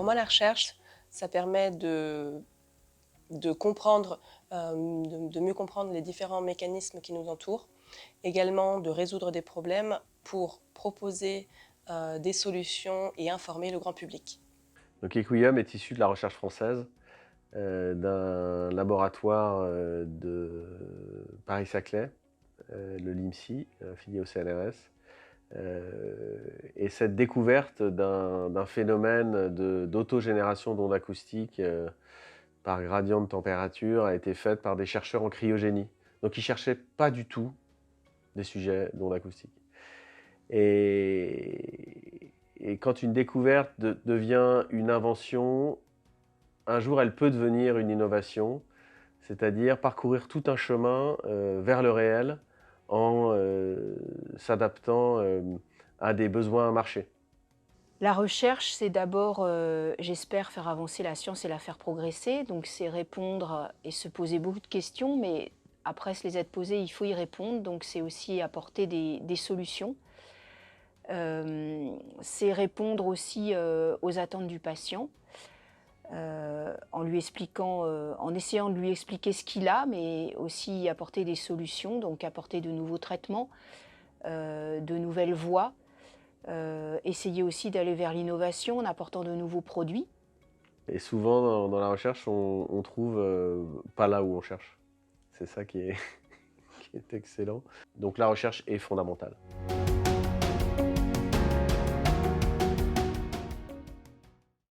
moi, la recherche, ça permet de comprendre, de mieux comprendre les différents mécanismes qui nous entourent, également de résoudre des problèmes pour proposer, des solutions et informer le grand public. Donc Equium est issu de la recherche française, d'un laboratoire, de Paris-Saclay, le LIMSI, affilié au CNRS. Et cette découverte d'un phénomène d'autogénération d'ondes acoustiques par gradient de température a été faite par des chercheurs en cryogénie. Donc ils ne cherchaient pas du tout des sujets d'ondes acoustiques. Et quand une découverte devient une invention, un jour elle peut devenir une innovation, c'est-à-dire parcourir tout un chemin vers le réel en s'adaptant à des besoins marché. La recherche, c'est d'abord, j'espère, faire avancer la science et la faire progresser. Donc c'est répondre et se poser beaucoup de questions, mais après se les être posées, il faut y répondre. Donc c'est aussi apporter des solutions. C'est répondre aussi, aux attentes du patient, en lui expliquant, en essayant de lui expliquer ce qu'il a, mais aussi apporter des solutions, donc apporter de nouveaux traitements, de nouvelles voies. Essayer aussi d'aller vers l'innovation en apportant de nouveaux produits. Et souvent dans la recherche, on trouve pas là où on cherche. C'est ça qui est, qui est excellent. Donc la recherche est fondamentale.